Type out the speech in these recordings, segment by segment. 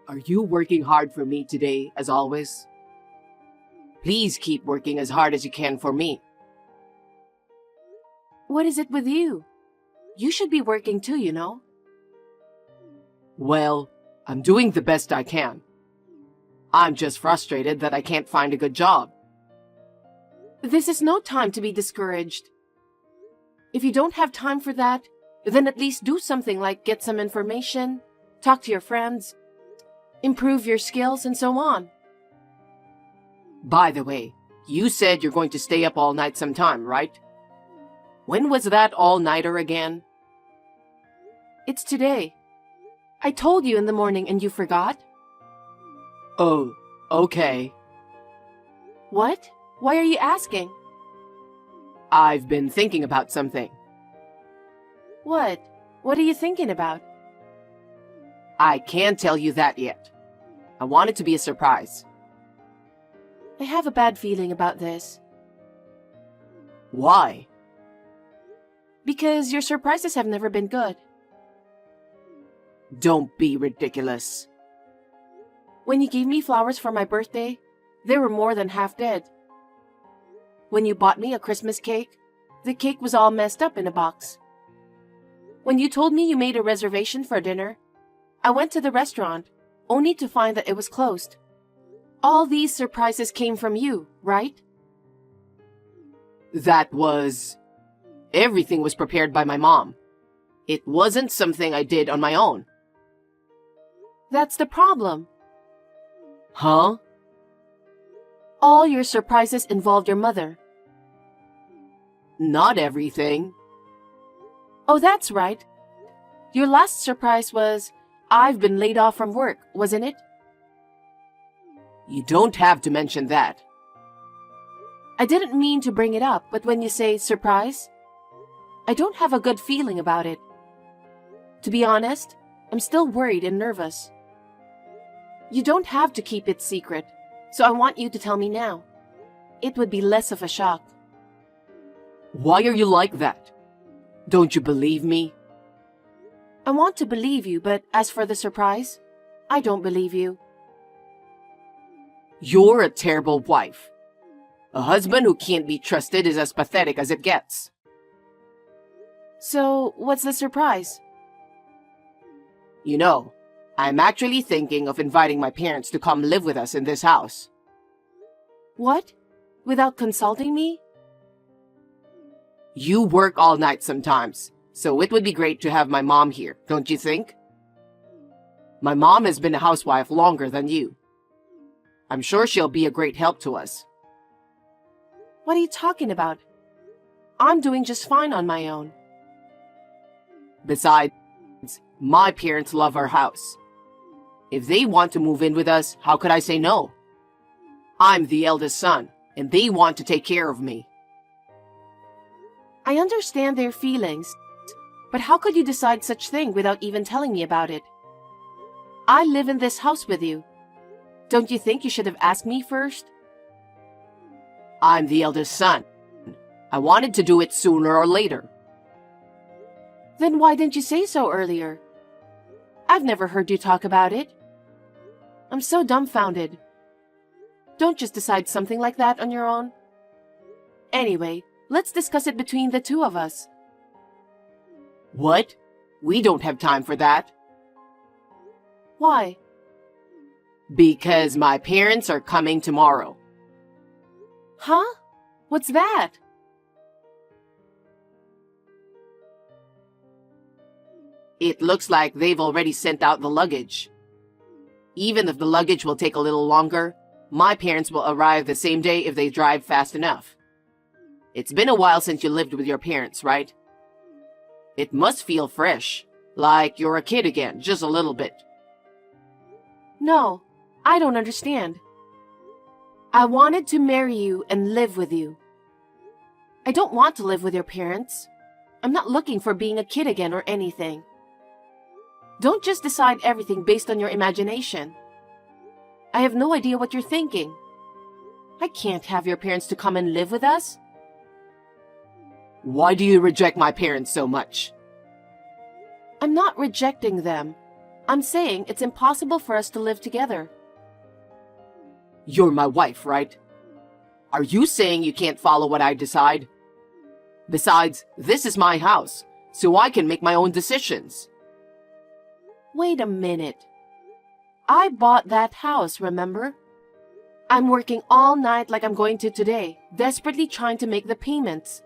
Are you working hard for me today, as always? Please keep working as hard as you can for me. What is it with you? You should be working too, you know. Well, I'm doing the best I can. I'm just frustrated that I can't find a good job. This is no time to be discouraged. If you don't have time for that, then at least do something like get some information, talk to your friends, improve your skills, and so on. By the way, you said you're going to stay up all night sometime, right? When was that all-nighter again? It's today. I told you in the morning and you forgot? Oh, okay. What? Why are you asking? I've been thinking about something. What? What are you thinking about? I can't tell you that yet. I want it to be a surprise. I have a bad feeling about this. Why? Because your surprises have never been good. Don't be ridiculous. When you gave me flowers for my birthday, they were more than half dead. When you bought me a Christmas cake, the cake was all messed up in a box. When you told me you made a reservation for dinner, I went to the restaurant, only to find that it was closed. All these surprises came from you, right? Everything was prepared by my mom. It wasn't something I did on my own. That's the problem. Huh? All your surprises involved your mother. Not everything. Oh, that's right. Your last surprise was, I've been laid off from work, wasn't it? You don't have to mention that. I didn't mean to bring it up, but when you say surprise, I don't have a good feeling about it. To be honest, I'm still worried and nervous. You don't have to keep it secret, so I want you to tell me now. It would be less of a shock. Why are you like that? Don't you believe me? I want to believe you, but as for the surprise, I don't believe you. You're a terrible wife. A husband who can't be trusted is as pathetic as it gets. So, what's the surprise? You know, I'm actually thinking of inviting my parents to come live with us in this house. What? Without consulting me? You work all night sometimes, so it would be great to have my mom here, don't you think? My mom has been a housewife longer than you. I'm sure she'll be a great help to us. What are you talking about? I'm doing just fine on my own. Besides, my parents love our house. If they want to move in with us, how could I say no? I'm the eldest son, and they want to take care of me. I understand their feelings, but how could you decide such thing without even telling me about it? I live in this house with you. Don't you think you should have asked me first? I'm the eldest son. I wanted to do it sooner or later. Then why didn't you say so earlier? I've never heard you talk about it. I'm so dumbfounded. Don't just decide something like that on your own. Anyway, let's discuss it between the two of us. What? We don't have time for that. Why? Because my parents are coming tomorrow. Huh? What's that? It looks like they've already sent out the luggage. Even if the luggage will take a little longer, my parents will arrive the same day if they drive fast enough. It's been a while since you lived with your parents, right? It must feel fresh, like you're a kid again, just a little bit. No, I don't understand. I wanted to marry you and live with you. I don't want to live with your parents. I'm not looking for being a kid again or anything. Don't just decide everything based on your imagination. I have no idea what you're thinking. I can't have your parents to come and live with us. Why do you reject my parents so much? I'm not rejecting them. I'm saying it's impossible for us to live together. You're my wife, right? Are you saying you can't follow what I decide? Besides, this is my house, so I can make my own decisions. Wait a minute. I bought that house, remember? I'm working all night like I'm going to today, desperately trying to make the payments.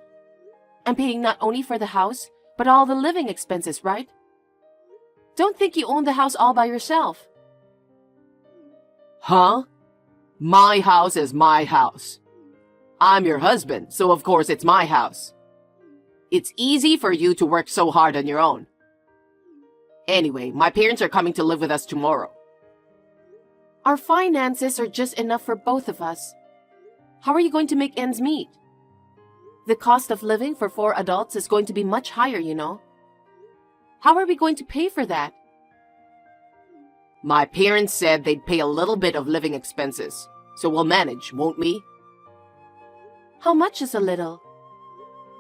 I'm paying not only for the house, but all the living expenses, right? Don't think you own the house all by yourself. Huh? My house is my house. I'm your husband, so of course it's my house. It's easy for you to work so hard on your own. Anyway, my parents are coming to live with us tomorrow. Our finances are just enough for both of us. How are you going to make ends meet? The cost of living for 4 adults is going to be much higher, you know. How are we going to pay for that? My parents said they'd pay a little bit of living expenses, so we'll manage, won't we? How much is a little?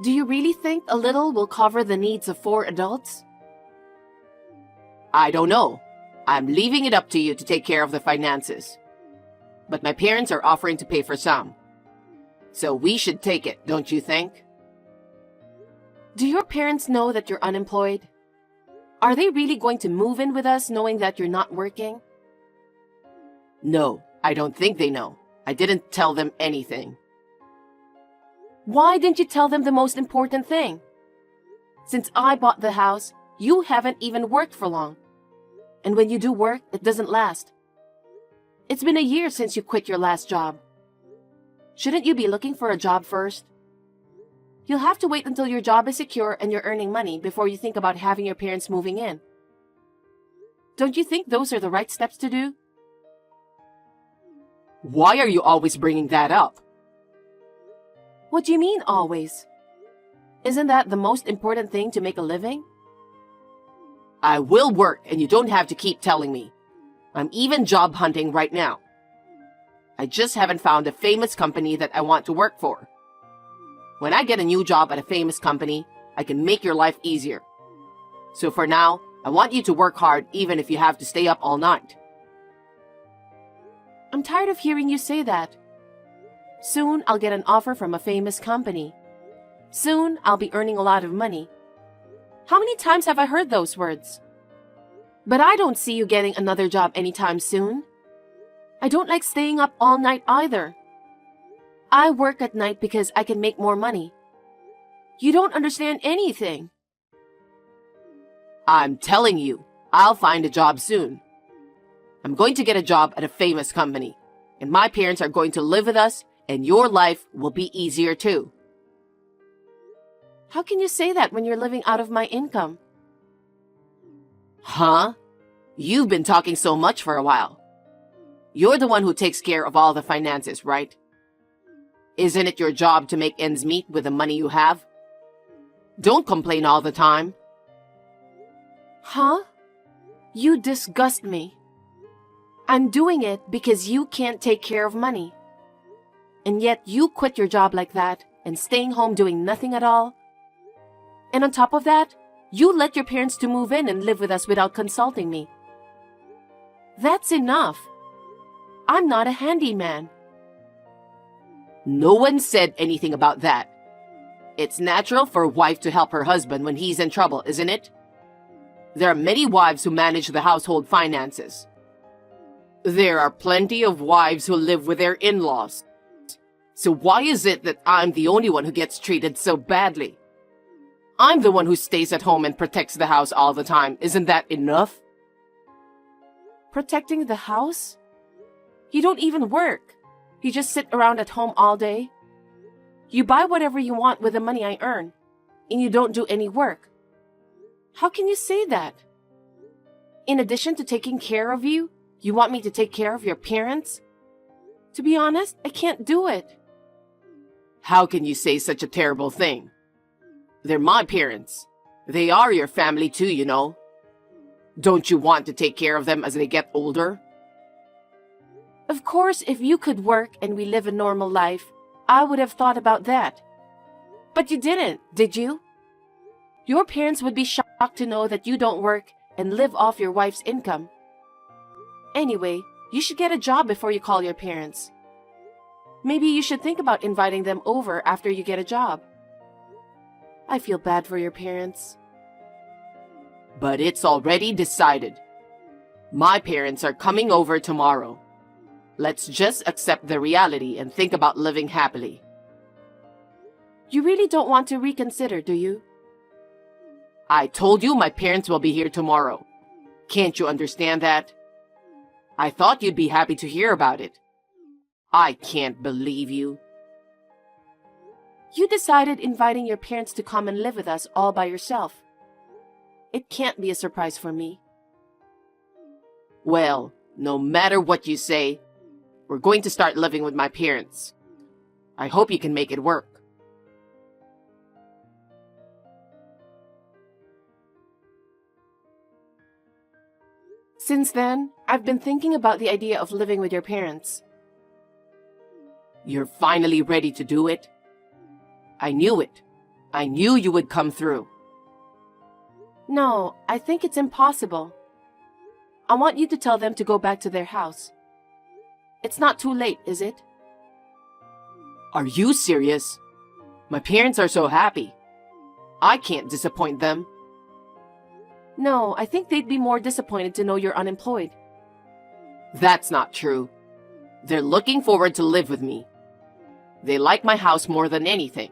Do you really think a little will cover the needs of 4 adults? I don't know. I'm leaving it up to you to take care of the finances. But my parents are offering to pay for some. So we should take it, don't you think? Do your parents know that you're unemployed? Are they really going to move in with us knowing that you're not working? No, I don't think they know. I didn't tell them anything. Why didn't you tell them the most important thing? Since I bought the house, you haven't even worked for long. And when you do work, it doesn't last. It's been a year since you quit your last job. Shouldn't you be looking for a job first? You'll have to wait until your job is secure and you're earning money before you think about having your parents moving in. Don't you think those are the right steps to do? Why are you always bringing that up? What do you mean, always? Isn't that the most important thing to make a living? I will work and you don't have to keep telling me. I'm even job hunting right now. I just haven't found a famous company that I want to work for. When I get a new job at a famous company, I can make your life easier. So for now, I want you to work hard even if you have to stay up all night. I'm tired of hearing you say that. Soon I'll get an offer from a famous company. Soon I'll be earning a lot of money. How many times have I heard those words? But I don't see you getting another job anytime soon. I don't like staying up all night either. I work at night because I can make more money. You don't understand anything. I'm telling you, I'll find a job soon. I'm going to get a job at a famous company, and my parents are going to live with us, and your life will be easier too. How can you say that when you're living out of my income? Huh? You've been talking so much for a while. You're the one who takes care of all the finances, right? Isn't it your job to make ends meet with the money you have? Don't complain all the time. Huh? You disgust me. I'm doing it because you can't take care of money. And yet you quit your job like that and staying home doing nothing at all. And on top of that, you let your parents to move in and live with us without consulting me. That's enough. I'm not a handyman. No one said anything about that. It's natural for a wife to help her husband when he's in trouble, isn't it? There are many wives who manage the household finances. There are plenty of wives who live with their in-laws. So why is it that I'm the only one who gets treated so badly? I'm the one who stays at home and protects the house all the time. Isn't that enough? Protecting the house? You don't even work. You just sit around at home all day. You buy whatever you want with the money I earn, and you don't do any work. How can you say that? In addition to taking care of you, you want me to take care of your parents? To be honest, I can't do it. How can you say such a terrible thing? They're my parents. They are your family too, you know. Don't you want to take care of them as they get older? Of course, if you could work and we live a normal life, I would have thought about that. But you didn't, did you? Your parents would be shocked to know that you don't work and live off your wife's income. Anyway, you should get a job before you call your parents. Maybe you should think about inviting them over after you get a job. I feel bad for your parents. But it's already decided. My parents are coming over tomorrow. Let's just accept the reality and think about living happily. You really don't want to reconsider, do you? I told you my parents will be here tomorrow. Can't you understand that? I thought you'd be happy to hear about it. I can't believe you. You decided inviting your parents to come and live with us all by yourself. It can't be a surprise for me. Well, no matter what you say, we're going to start living with my parents. I hope you can make it work. Since then, I've been thinking about the idea of living with your parents. You're finally ready to do it? I knew it. I knew you would come through. No, I think it's impossible. I want you to tell them to go back to their house. It's not too late, is it? Are you serious? My parents are so happy. I can't disappoint them. No, I think they'd be more disappointed to know you're unemployed. That's not true. They're looking forward to live with me. They like my house more than anything.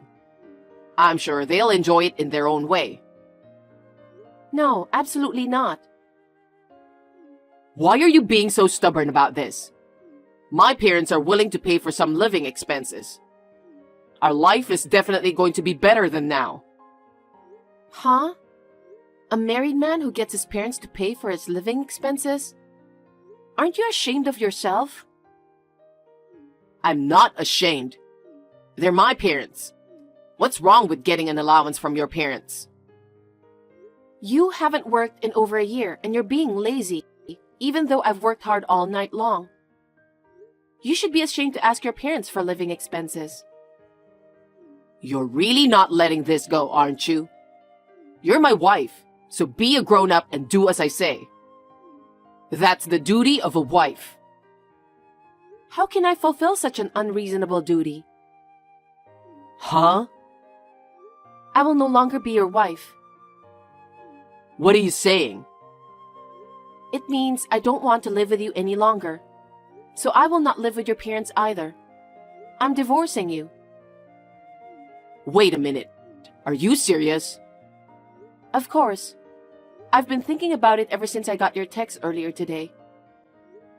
I'm sure they'll enjoy it in their own way. No, absolutely not. Why are you being so stubborn about this? My parents are willing to pay for some living expenses. Our life is definitely going to be better than now. Huh? A married man who gets his parents to pay for his living expenses? Aren't you ashamed of yourself? I'm not ashamed. They're my parents. What's wrong with getting an allowance from your parents? You haven't worked in over a year and you're being lazy, even though I've worked hard all night long. You should be ashamed to ask your parents for living expenses. You're really not letting this go, aren't you? You're my wife, so be a grown-up and do as I say. That's the duty of a wife. How can I fulfill such an unreasonable duty? Huh? I will no longer be your wife. What are you saying? It means I don't want to live with you any longer. So I will not live with your parents either. I'm divorcing you. Wait a minute. Are you serious? Of course. I've been thinking about it ever since I got your text earlier today.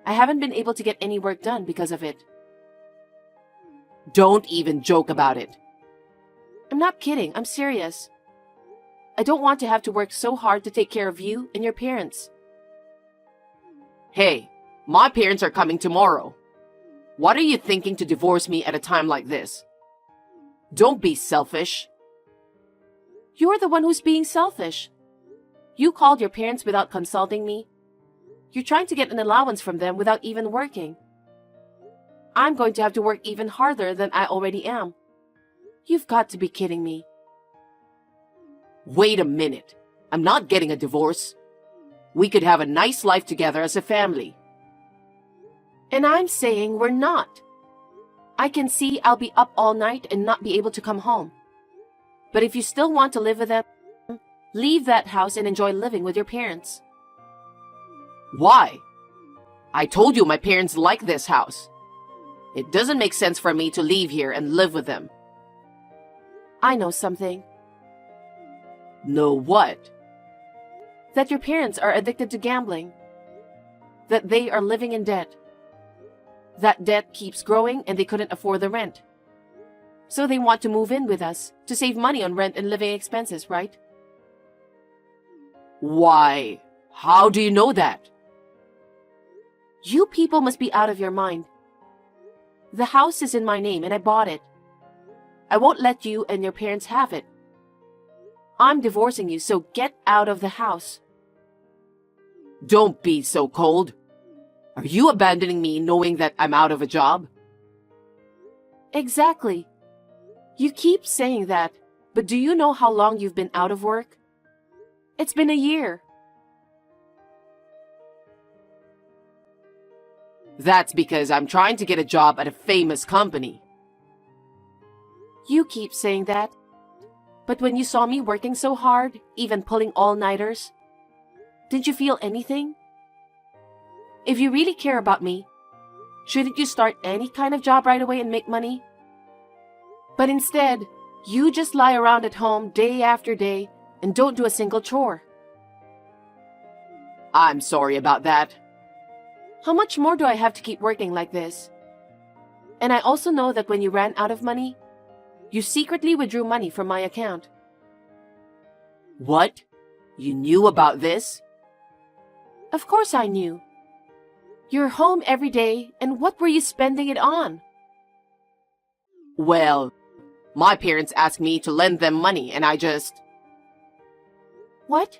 I haven't been able to get any work done because of it. Don't even joke about it. I'm not kidding, I'm serious. I don't want to have to work so hard to take care of you and your parents. Hey, my parents are coming tomorrow. What are you thinking to divorce me at a time like this? Don't be selfish. You're the one who's being selfish. You called your parents without consulting me. You're trying to get an allowance from them without even working. I'm going to have to work even harder than I already am. You've got to be kidding me. Wait a minute. I'm not getting a divorce. We could have a nice life together as a family. And I'm saying we're not. I can see I'll be up all night and not be able to come home. But if you still want to live with them, leave that house and enjoy living with your parents. Why? I told you my parents like this house. It doesn't make sense for me to leave here and live with them. I know something. Know what? That your parents are addicted to gambling. That they are living in debt. That debt keeps growing and they couldn't afford the rent. So they want to move in with us to save money on rent and living expenses, right? Why? How do you know that? You people must be out of your mind. The house is in my name and I bought it. I won't let you and your parents have it. I'm divorcing you, so get out of the house. Don't be so cold. Are you abandoning me knowing that I'm out of a job? Exactly. You keep saying that, but do you know how long you've been out of work? It's been a year. That's because I'm trying to get a job at a famous company. You keep saying that. But when you saw me working so hard, even pulling all-nighters, didn't you feel anything? If you really care about me, shouldn't you start any kind of job right away and make money? But instead, you just lie around at home day after day and don't do a single chore. I'm sorry about that. How much more do I have to keep working like this? And I also know that when you ran out of money, you secretly withdrew money from my account. What? You knew about this? Of course I knew. You're home every day, and what were you spending it on? Well, my parents asked me to lend them money and I just... What?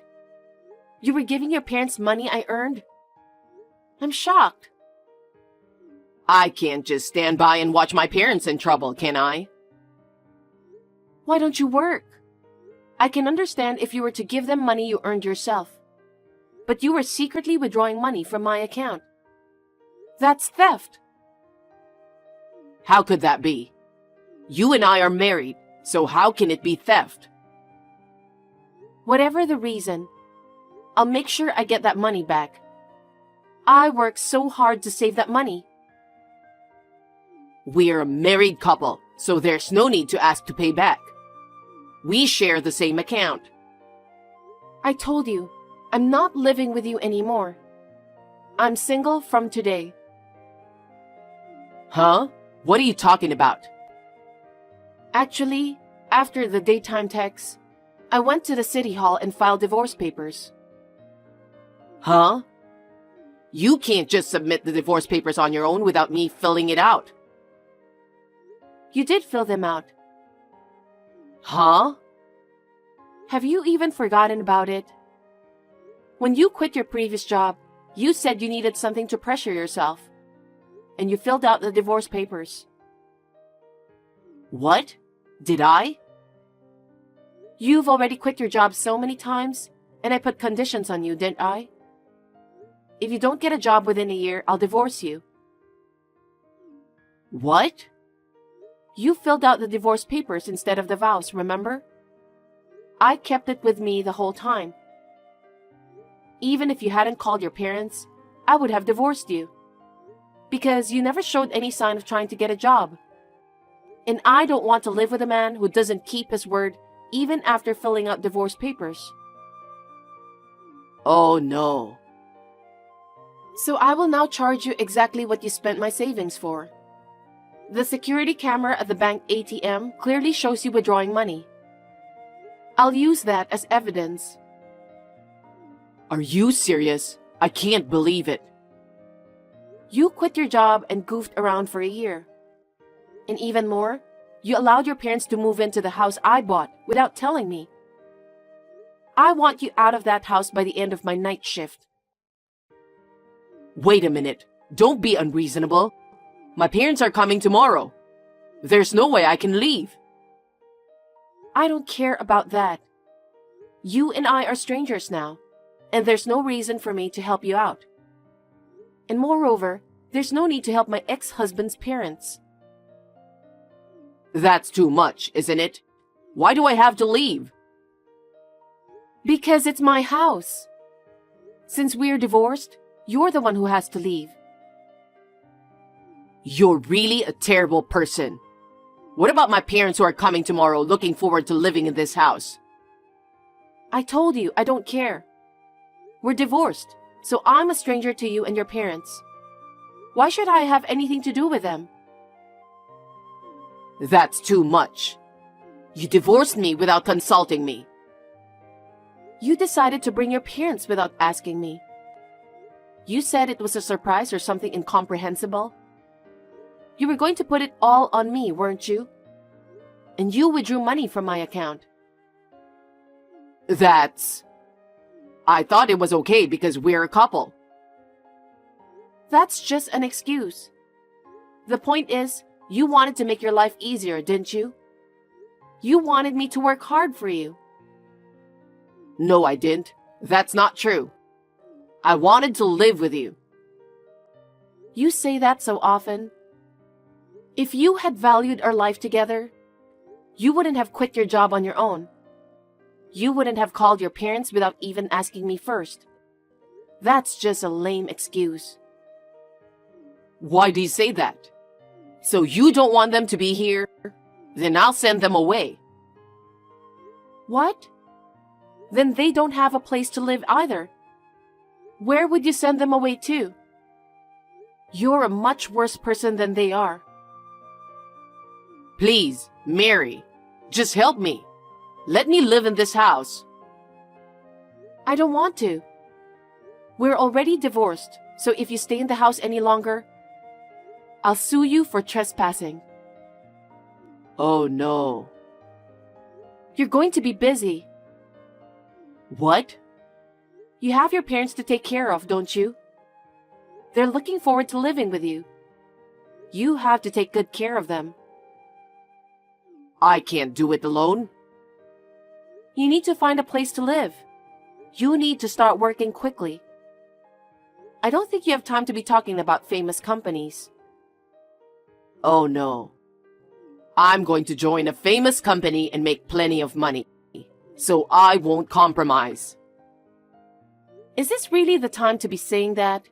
You were giving your parents money I earned? I'm shocked. I can't just stand by and watch my parents in trouble, can I? Why don't you work? I can understand if you were to give them money you earned yourself. But you were secretly withdrawing money from my account. That's theft. How could that be? You and I are married, so how can it be theft? Whatever the reason, I'll make sure I get that money back. I worked so hard to save that money. We're a married couple, so there's no need to ask to pay back. We share the same account. I told you, I'm not living with you anymore. I'm single from today. Huh? What are you talking about? Actually, after the daytime text, I went to the city hall and filed divorce papers. Huh? You can't just submit the divorce papers on your own without me filling it out. You did fill them out. Huh? Have you even forgotten about it? When you quit your previous job, you said you needed something to pressure yourself, and you filled out the divorce papers. What? Did I? You've already quit your job so many times, and I put conditions on you, didn't I? If you don't get a job within a year, I'll divorce you. What? You filled out the divorce papers instead of the vows, remember? I kept it with me the whole time. Even if you hadn't called your parents, I would have divorced you. Because you never showed any sign of trying to get a job. And I don't want to live with a man who doesn't keep his word even after filling out divorce papers. Oh no. So I will now charge you exactly what you spent my savings for. The security camera at the bank ATM clearly shows you withdrawing money. I'll use that as evidence. Are you serious? I can't believe it. You quit your job and goofed around for a year. And even more, you allowed your parents to move into the house I bought without telling me. I want you out of that house by the end of my night shift. Wait a minute. Don't be unreasonable. My parents are coming tomorrow. There's no way I can leave. I don't care about that. You and I are strangers now, and there's no reason for me to help you out. And moreover, there's no need to help my ex-husband's parents. That's too much, isn't it? Why do I have to leave? Because it's my house. Since we're divorced, you're the one who has to leave. You're really a terrible person. What about my parents who are coming tomorrow looking forward to living in this house? I told you I don't care. We're divorced, so I'm a stranger to you and your parents. Why should I have anything to do with them? That's too much. You divorced me without consulting me. You decided to bring your parents without asking me. You said it was a surprise or something incomprehensible. You were going to put it all on me, weren't you? And you withdrew money from my account. I thought it was okay because we're a couple. That's just an excuse. The point is, you wanted to make your life easier, didn't you? You wanted me to work hard for you. No, I didn't. That's not true. I wanted to live with you. You say that so often. If you had valued our life together, you wouldn't have quit your job on your own. You wouldn't have called your parents without even asking me first. That's just a lame excuse. Why do you say that? So you don't want them to be here? Then I'll send them away. What? Then they don't have a place to live either. Where would you send them away to? You're a much worse person than they are. Please, Mary, just help me. Let me live in this house. I don't want to. We're already divorced, so if you stay in the house any longer, I'll sue you for trespassing. Oh no. You're going to be busy. What? You have your parents to take care of, don't you? They're looking forward to living with you. You have to take good care of them. I can't do it alone. You need to find a place to live. You need to start working quickly. I don't think you have time to be talking about famous companies. Oh no. I'm going to join a famous company and make plenty of money. So I won't compromise. Is this really the time to be saying that?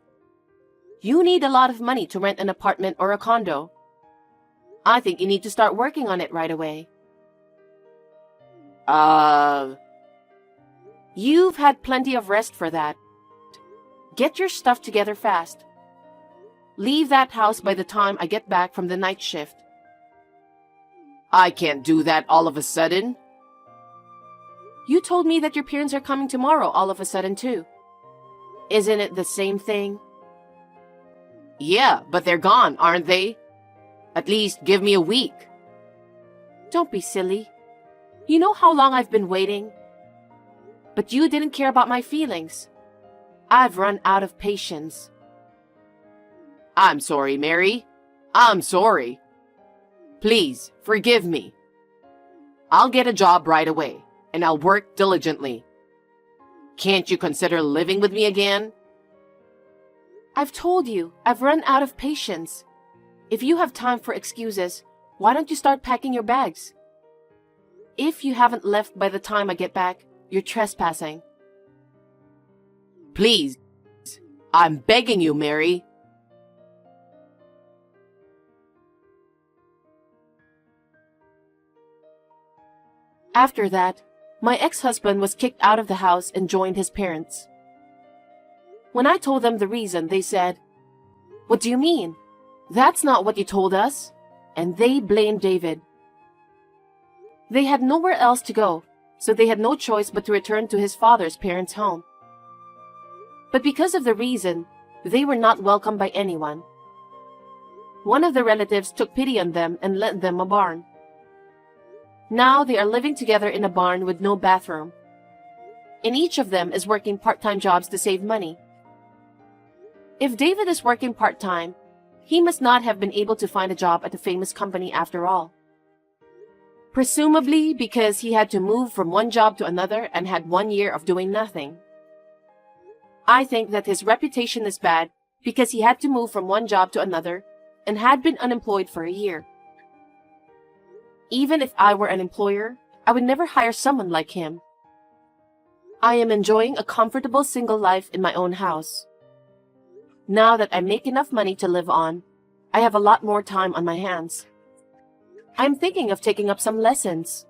You need a lot of money to rent an apartment or a condo. I think you need to start working on it right away. You've had plenty of rest for that. Get your stuff together fast. Leave that house by the time I get back from the night shift. I can't do that all of a sudden. You told me that your parents are coming tomorrow all of a sudden too. Isn't it the same thing? Yeah, but they're gone, aren't they? At least give me a week. Don't be silly. You know how long I've been waiting? But you didn't care about my feelings. I've run out of patience. I'm sorry, Mary. I'm sorry. Please, forgive me. I'll get a job right away, and I'll work diligently. Can't you consider living with me again? I've told you, I've run out of patience. If you have time for excuses, why don't you start packing your bags? If you haven't left by the time I get back, you're trespassing. Please, I'm begging you, Mary. After that, my ex-husband was kicked out of the house and joined his parents. When I told them the reason, they said, "What do you mean? That's not what you told us." And they blamed David. They had nowhere else to go, so they had no choice but to return to his father's parents' home. But because of the reason, they were not welcomed by anyone. One of the relatives took pity on them and lent them a barn. Now they are living together in a barn with no bathroom. And each of them is working part-time jobs to save money. If David is working part-time, he must not have been able to find a job at a famous company after all. Presumably because he had to move from one job to another and had 1 year of doing nothing. I think that his reputation is bad because he had to move from one job to another and had been unemployed for a year. Even if I were an employer, I would never hire someone like him. I am enjoying a comfortable single life in my own house. Now that I make enough money to live on, I have a lot more time on my hands. I'm thinking of taking up some lessons.